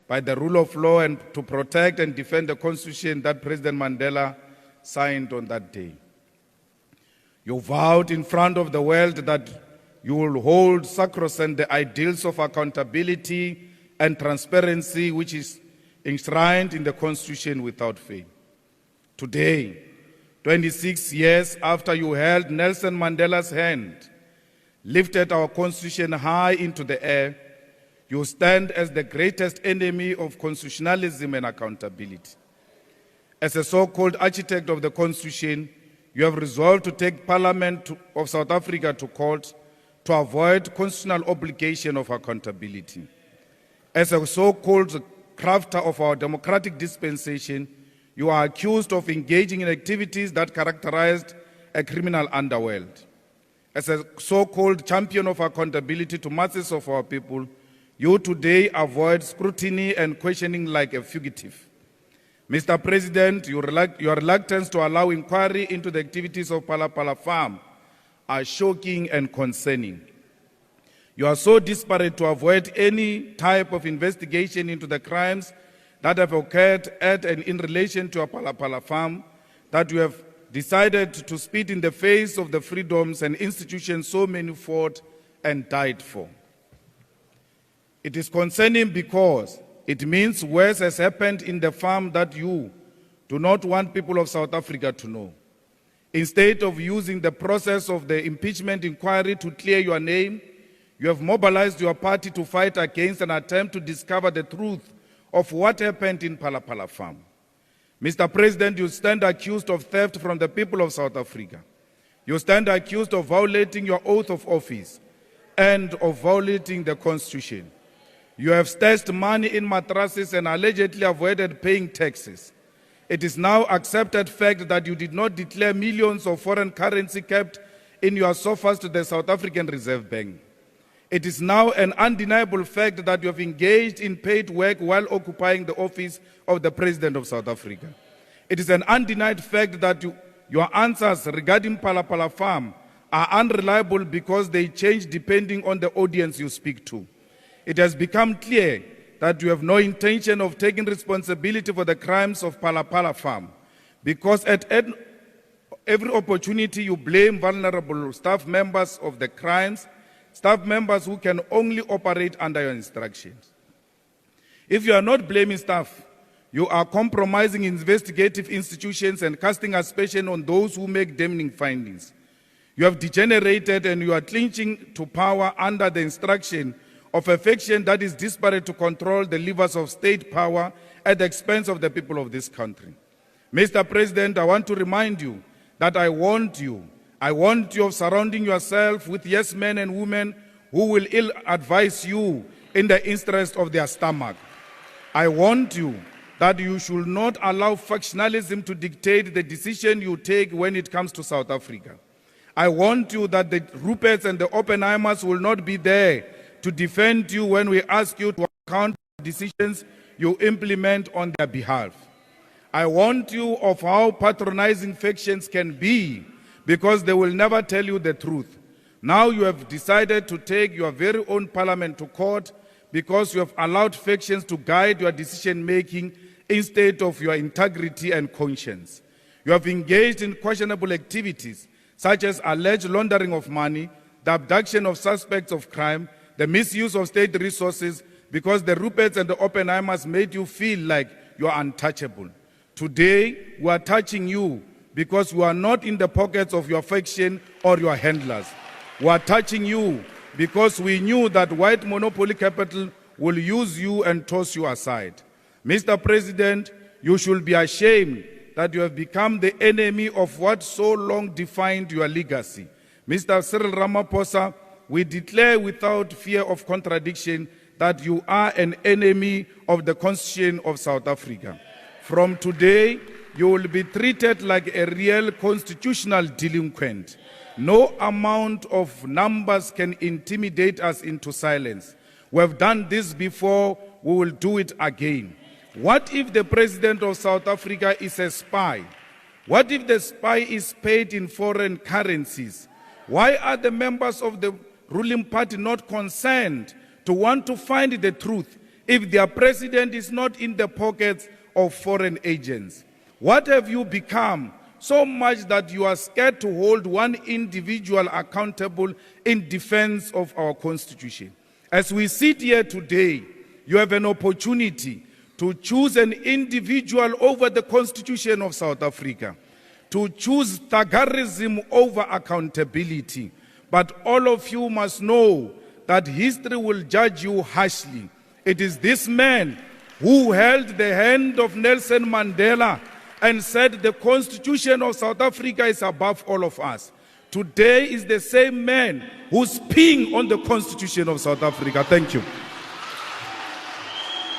by the rule of law and to protect and defend the Constitution that President Mandela signed on that day. You vowed in front of the world that you will hold sacrosanct the ideals of accountability and transparency which is enshrined in the Constitution without fail. Today, 26 years after you held Nelson Mandela's hand, lifted our Constitution high into the air, you stand as the greatest enemy of constitutionalism and accountability. As a so-called architect of the Constitution, you have resolved to take Parliament of South Africa to court to avoid constitutional obligation of accountability. As a so-called crafter of our democratic dispensation, you are accused of engaging in activities that characterized a criminal underworld. As a so-called champion of accountability to masses of our people, you today avoid scrutiny and questioning like a fugitive. Mr. President, your reluctance to allow inquiry into the activities of Phalaphala farm are shocking and concerning. You are so desperate to avoid any type of investigation into the crimes that have occurred at and in relation to a Phalaphala farm that you have decided to spit in the face of the freedoms and institutions so many fought and died for. It is concerning because it means worse has happened in the farm that you do not want people of South Africa to know. Instead of using the process of the impeachment inquiry to clear your name, you have mobilized your party to fight against an attempt to discover the truth of what happened in Phalaphala farm. Mr. President, you stand accused of theft from the people of South Africa. You stand accused of violating your oath of office and of violating the Constitution. You have stashed money in mattresses and allegedly avoided paying taxes. It is now accepted fact that you did not declare millions of foreign currency kept in your sofas to the South African Reserve Bank. It is now an undeniable fact that you have engaged in paid work while occupying the office of the President of South Africa. It is an undenied fact that your answers regarding Phalaphala farm are unreliable because they change depending on the audience you speak to. It has become clear that you have no intention of taking responsibility for the crimes of Phalaphala farm because at every opportunity you blame vulnerable staff members of the crimes, staff members who can only operate under your instructions. If you are not blaming staff, you are compromising investigative institutions and casting aspersion on those who make damning findings. You have degenerated and you are clinching to power under the instruction of a faction that is desperate to control the levers of state power at the expense of the people of this country. Mr. President, I want to remind you that I warned you of surrounding yourself with yes men and women who will ill advise you in the interest of their stomach. I warned you that you should not allow factionalism to dictate the decision you take when it comes to South Africa. I warned you that the Ruperts and the Oppenheimers will not be there to defend you when we ask you to account for decisions you implement on their behalf. I warned you of how patronizing factions can be because they will never tell you the truth. Now you have decided to take your very own parliament to court because you have allowed factions to guide your decision-making instead of your integrity and conscience. You have engaged in questionable activities such as alleged laundering of money, the abduction of suspects of crime, the misuse of state resources because the Ruperts and the Oppenheimers made you feel like you are untouchable. Today, we are touching you because you are not in the pockets of your faction or your handlers. We are touching you because we knew that white monopoly capital will use you and toss you aside. Mr. President, you should be ashamed that you have become the enemy of what so long defined your legacy. Mr. Cyril Ramaphosa, we declare without fear of contradiction that you are an enemy of the Constitution of South Africa. From today, you will be treated like a real constitutional delinquent. No amount of numbers can intimidate us into silence. We have done this before, we will do it again. What if the President of South Africa is a spy? What if the spy is paid in foreign currencies? Why are the members of the ruling party not concerned to want to find the truth if their president is not in the pockets of foreign agents? What have you become so much that you are scared to hold one individual accountable in defense of our Constitution? As we sit here today, you have an opportunity to choose an individual over the Constitution of South Africa, to choose thuggerism over accountability. But all of you must know that history will judge you harshly. It is this man who held the hand of Nelson Mandela and said the Constitution of South Africa is above all of us. Today is the same man who's peeing on the Constitution of South Africa. Thank you.